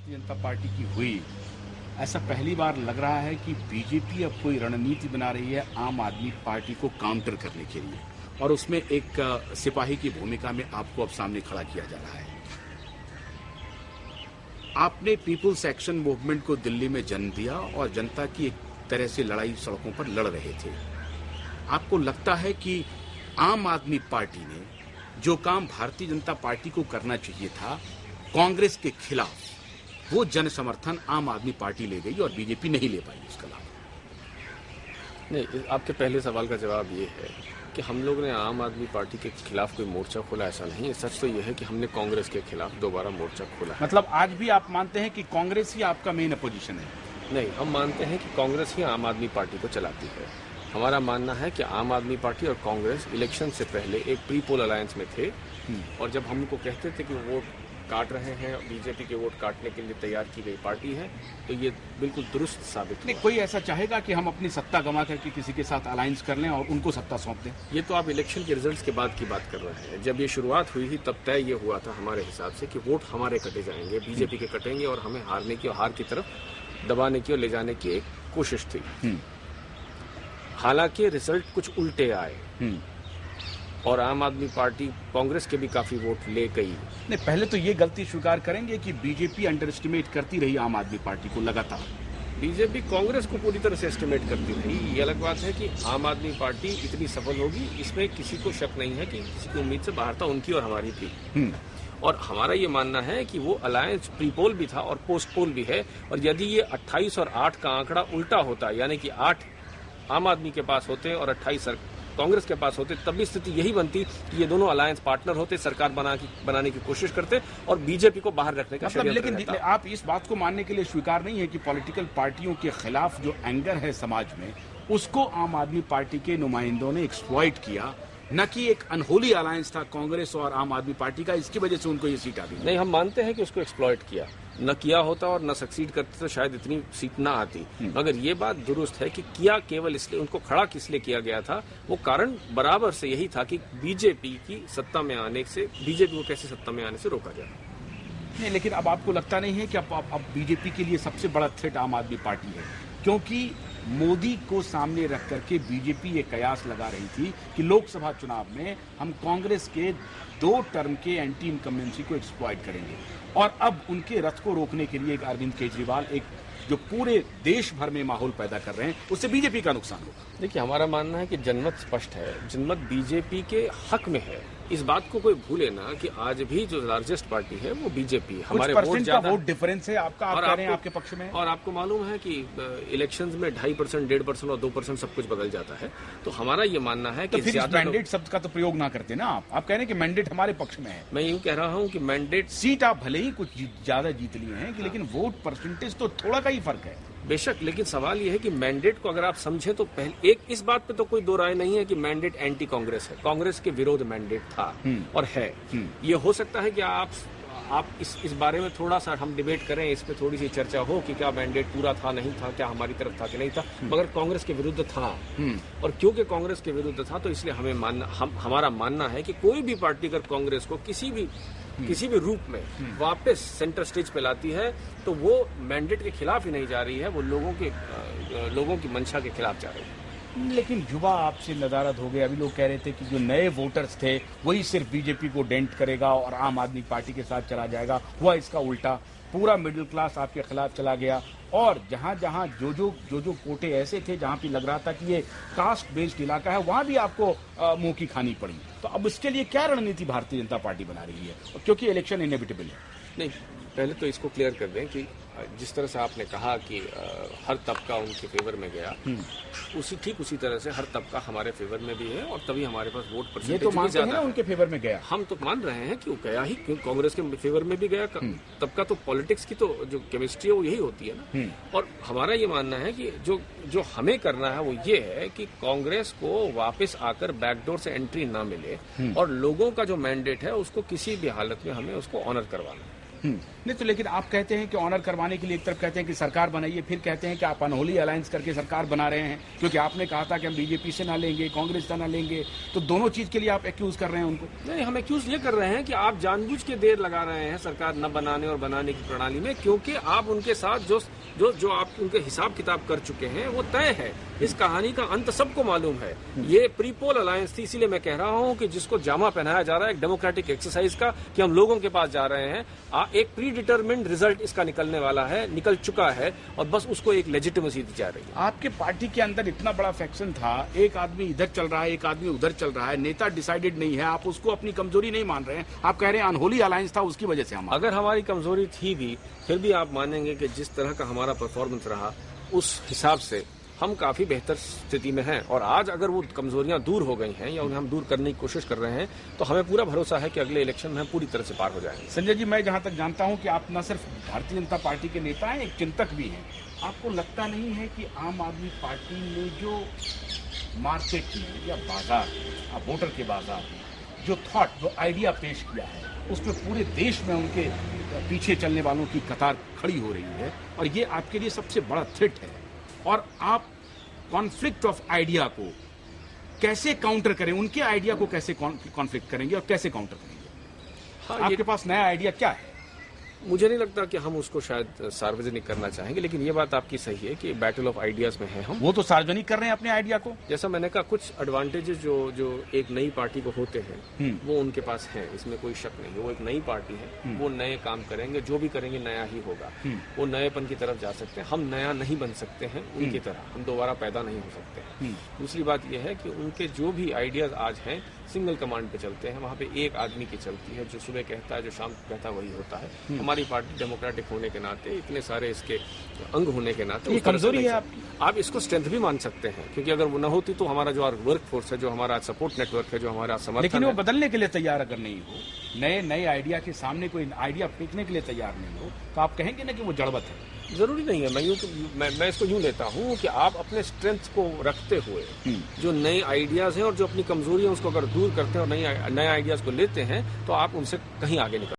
Bharatiya Janata party की हुई, ऐसा पहली बार लग रहा है कि बीजेपी अब कोई रणनीति बना रही है आम आदमी पार्टी को काउंटर करने के लिए, और उसमें एक सिपाही की भूमिका में आपको अब सामने खड़ा किया जा रहा है। आपने पीपुल्स एक्शन मूवमेंट को दिल्ली में जन्म दिया और जनता की एक तरह से लड़ाई सड़कों पर लड़ रहे थे। आपको लगता है कि आम आदमी पार्टी ने जो काम भारतीय जनता पार्टी को करना चाहिए था कांग्रेस के खिलाफ, वो जन समर्थन आम आदमी पार्टी ले गई और बीजेपी नहीं ले पाई उसका लाभ? नहीं, आपके पहले सवाल का जवाब ये है कि हम लोग ने आम आदमी पार्टी के खिलाफ कोई मोर्चा खोला, ऐसा नहीं है। सच तो यह है कि हमने कांग्रेस के खिलाफ दोबारा मोर्चा खोला। मतलब आज भी आप मानते हैं कि कांग्रेस ही आपका मेन अपोजिशन है? नहीं, हम मानते हैं कि कांग्रेस ही आम आदमी पार्टी को चलाती है। हमारा मानना है कि आम आदमी पार्टी और कांग्रेस इलेक्शन से पहले एक प्री पोल अलायंस में थे, और जब हम उनको कहते थे कि वोट काट रहे हैं, बीजेपी के वोट काटने के लिए तैयार की गई पार्टी है, तो ये बिल्कुल दुरुस्त साबित नहीं। कोई ऐसा चाहेगा कि हम अपनी सत्ता गंवा करके किसी के साथ अलायंस कर लें और उनको सत्ता सौंप दें? ये तो आप इलेक्शन के रिजल्ट्स के बाद की बात कर रहे हैं। जब ये शुरुआत हुई थी तब तय ये हुआ था हमारे हिसाब से कि वोट हमारे कटे जाएंगे, बीजेपी के कटेंगे, और हमें हारने की और हार की तरफ दबाने की और ले जाने की एक कोशिश थी। हालांकि रिजल्ट कुछ उल्टे आए और आम आदमी पार्टी कांग्रेस के भी काफी वोट ले गई। नहीं, पहले तो ये गलती स्वीकार करेंगे कि बीजेपी अंडर एस्टिमेट करती रही आम आदमी पार्टी को लगातार। बीजेपी कांग्रेस को पूरी तरह से एस्टिमेट करती रही। ये अलग बात है कि आम आदमी पार्टी इतनी सफल होगी, इसमें किसी को शक नहीं है कि किसी की उम्मीद से बाहर था, उनकी और हमारी थी। और हमारा ये मानना है कि वो अलायंस प्री पोल भी था और पोस्ट पोल भी है, और यदि ये 28 और 8 का आंकड़ा उल्टा होता, यानी कि 8 आम आदमी के पास होते और 28 कांग्रेस के पास होते, तब भी स्थिति यही बनती कि ये दोनों अलायंस पार्टनर होते, सरकार बनाने की कोशिश करते और बीजेपी को बाहर रखने का मतलब, लेकिन आप इस बात को मानने के लिए स्वीकार नहीं है कि पॉलिटिकल पार्टियों के खिलाफ जो एंगर है समाज में, उसको आम आदमी पार्टी के नुमाइंदों ने एक्सप्लॉइट किया, न कि एक अनहोली अलायंस था कांग्रेस और आम आदमी पार्टी का, इसकी वजह से उनको ये सीट आ गई? नहीं, हम मानते हैं कि उसको एक्सप्लॉइट किया, न किया होता और न सक्सीड करते तो शायद इतनी सीट ना आती। मगर ये बात दुरुस्त है कि किया केवल इसलिए, उनको खड़ा किस लिए किया गया था, वो कारण बराबर से यही था कि बीजेपी की सत्ता में आने से, बीजेपी को कैसे सत्ता में आने से रोका जाए। नहीं, लेकिन अब आपको लगता नहीं है कि अब बीजेपी के लिए सबसे बड़ा थ्रेट आम आदमी पार्टी है? क्योंकि मोदी को सामने रख करके बीजेपी ये कयास लगा रही थी कि लोकसभा चुनाव में हम कांग्रेस के 2 टर्म के एंटी इनकम्बेंसी को एक्सप्लॉइट करेंगे, और अब उनके रथ को रोकने के लिए एक अरविंद केजरीवाल एक जो पूरे देश भर में माहौल पैदा कर रहे हैं, उससे बीजेपी का नुकसान होगा। देखिए, हमारा मानना है कि जनमत स्पष्ट है, जनमत बीजेपी के हक में है। इस बात को कोई भूले ना कि आज भी जो लार्जेस्ट पार्टी है वो बीजेपी है। हमारे वोट ज्यादा, वोट डिफरेंस है आपका, आप कह रहे हैं आपके पक्ष में। और आपको मालूम है कि इलेक्शंस में 2.5%, 1.5% और 2% सब कुछ बदल जाता है। तो हमारा ये मानना है कि फिर मैंडेट शब्द का तो प्रयोग ना करते ना आप कह रहे हैं कि मैंडेट हमारे पक्ष में है। मैं यूं कह रहा हूं कि मैंडेट, सीट आप भले ही कुछ ज्यादा जीत लिए हैं, लेकिन वोट परसेंटेज तो थोड़ा का ही फर्क है। बेशक, लेकिन सवाल यह है कि मैंडेट को अगर आप समझे तो पहले इस बात पे तो कोई दो राय नहीं है कि मैंडेट एंटी कांग्रेस है। कांग्रेस के विरोध मैंडेट था और है। ये हो सकता है कि आप इस बारे में थोड़ा सा हम डिबेट करें, इस पे थोड़ी सी चर्चा हो कि क्या मैंडेट पूरा था, नहीं था, क्या हमारी तरफ था कि नहीं था, मगर कांग्रेस के विरुद्ध था। और क्योंकि कांग्रेस के विरुद्ध था तो इसलिए हमारा मानना है कि कोई भी पार्टी अगर कांग्रेस को किसी भी रूप में वापस सेंटर स्टेज पे लाती है तो वो मैंडेट के खिलाफ ही नहीं जा रही है, वो लोगों की मंशा के खिलाफ जा रही है। लेकिन युवा आपसे नदारद हो गए। अभी लोग कह रहे थे कि जो नए वोटर्स थे वही सिर्फ बीजेपी को डेंट करेगा और आम आदमी पार्टी के साथ चला जाएगा। हुआ इसका उल्टा, पूरा मिडिल क्लास आपके खिलाफ चला गया, और जहां जो कोटे ऐसे थे जहां पे लग रहा था कि ये कास्ट बेस्ड इलाका है, वहां भी आपको मुंह की खानी पड़ी। तो अब इसके लिए क्या रणनीति भारतीय जनता पार्टी बना रही है, क्योंकि इलेक्शन इनएविटेबल है? नहीं, पहले तो इसको क्लियर कर दें कि जिस तरह से आपने कहा कि हर तबका उनके फेवर में गया, उसी तरह से हर तबका हमारे फेवर में भी है, और तभी हमारे पास वोट परसेंटेज ये तो मानते हैं ना उनके फेवर में गया। हम तो मान रहे हैं कि वो गया ही, क्यों कांग्रेस के फेवर में भी गया। तबका तो पॉलिटिक्स की तो जो केमिस्ट्री है वो यही होती है ना। और हमारा ये मानना है कि जो हमें करना है वो ये है कि कांग्रेस को वापस आकर बैकडोर से एंट्री ना मिले, और लोगों का जो मैंडेट है उसको किसी भी हालत में हमें उसको ऑनर करवाना है। नहीं तो लेकिन आप कहते हैं कि ऑनर करवाने के लिए एक तरफ कहते हैं कि सरकार बनाइए, फिर कहते हैं कि आप अनहोली अलायंस करके सरकार बना रहे हैं, क्योंकि आपने कहा था कि हम बीजेपी से ना लेंगे, कांग्रेस से ना लेंगे, तो दोनों चीज के लिए आप एक्यूज कर रहे हैं उनको। नहीं, हम एक्यूज ये कर रहे हैं कि आप जानबूझ के देर लगा रहे हैं सरकार न बनाने और बनाने की प्रणाली में, क्योंकि आप उनके साथ जो आप उनके हिसाब किताब कर चुके हैं वो तय है। इस कहानी का अंत सबको मालूम है। ये प्रीपोल अलायंस थी, इसीलिए मैं कह रहा हूं कि जिसको जामा पहनाया जा रहा है एक डेमोक्रेटिक एक्सरसाइज का, कि हम लोगों के पास जा रहे हैं, एक प्री डिटरमिन्ड रिजल्ट इसका निकलने वाला है, निकल चुका है, और बस उसको एक लेजिटिमेसी दी जा रही है। आपके पार्टी के अंदर इतना बड़ा फैक्शन था, एक आदमी इधर चल रहा है, एक आदमी उधर चल रहा है, नेता डिसाइडेड नहीं है, आप उसको अपनी कमजोरी नहीं मान रहे हैं, आप कह रहे हैं अनहोली अलायंस था, उसकी वजह से हम। अगर हमारी कमजोरी थी भी, फिर भी आप मानेंगे कि जिस तरह का हमारा परफॉर्मेंस रहा उस हिसाब से हम काफी बेहतर स्थिति में हैं, और आज अगर वो कमजोरियां दूर हो गई हैं या उन्हें हम दूर करने की कोशिश कर रहे हैं, तो हमें पूरा भरोसा है कि अगले इलेक्शन में हम पूरी तरह से पार हो जाएंगे। संजय जी, मैं जहां तक जानता हूं कि आप न सिर्फ भारतीय जनता पार्टी के नेता हैं, एक चिंतक भी हैं। आपको लगता नहीं है कि आम आदमी पार्टी ने जो मार्केट में या बाजार, वोटर के बाजार में जो थॉट, जो आइडिया पेश किया है, उसमें पूरे देश में उनके पीछे चलने वालों की कतार खड़ी हो रही है, और ये आपके लिए सबसे बड़ा थ्रेट है, और आप कॉन्फ्लिक्ट ऑफ आइडिया को कैसे काउंटर करें, उनके आइडिया को कैसे कॉन्फ्लिक्ट करेंगे और कैसे काउंटर करेंगे? हाँ, आपके पास नया आइडिया क्या है? मुझे नहीं लगता कि हम उसको शायद सार्वजनिक करना चाहेंगे, लेकिन ये बात आपकी सही है कि बैटल ऑफ आइडियाज में है हम। वो तो सार्वजनिक कर रहे हैं अपने आइडिया को। जैसा मैंने कहा, कुछ एडवांटेजेस जो एक नई पार्टी को होते हैं वो उनके पास हैं, इसमें कोई शक नहीं है। वो एक नई पार्टी है, वो नए काम करेंगे, जो भी करेंगे नया ही होगा। वो नएपन की तरफ जा सकते हैं, हम नया नहीं बन सकते हैं उनकी तरह, हम दोबारा पैदा नहीं हो सकते हैं। दूसरी बात यह है कि उनके जो भी आइडियाज आज हैं सिंगल कमांड पे चलते हैं, वहाँ पे एक आदमी की चलती है, जो सुबह कहता है, जो शाम को कहता है, वही होता है। हमारी पार्टी डेमोक्रेटिक होने के नाते, इतने सारे इसके अंग होने के नाते, ये कमजोरी है आपकी। आप इसको स्ट्रेंथ भी मान सकते हैं, क्योंकि अगर वो न होती तो हमारा जो वर्क फोर्स है, जो हमारा सपोर्ट नेटवर्क है, जो हमारा समर्थन, लेकिन वो बदलने के लिए तैयार अगर नहीं हो, नए आइडिया के सामने कोई आइडिया फेंकने के लिए तैयार नहीं हो, तो आप कहेंगे ना कि वो जड़वत है। जरूरी नहीं है। मैं इसको यूं लेता हूं कि आप अपने स्ट्रेंथ को रखते हुए जो नए आइडियाज हैं और जो अपनी कमजोरी है उसको अगर दूर करते हैं और नए आइडियाज को लेते हैं, तो आप उनसे कहीं आगे निकल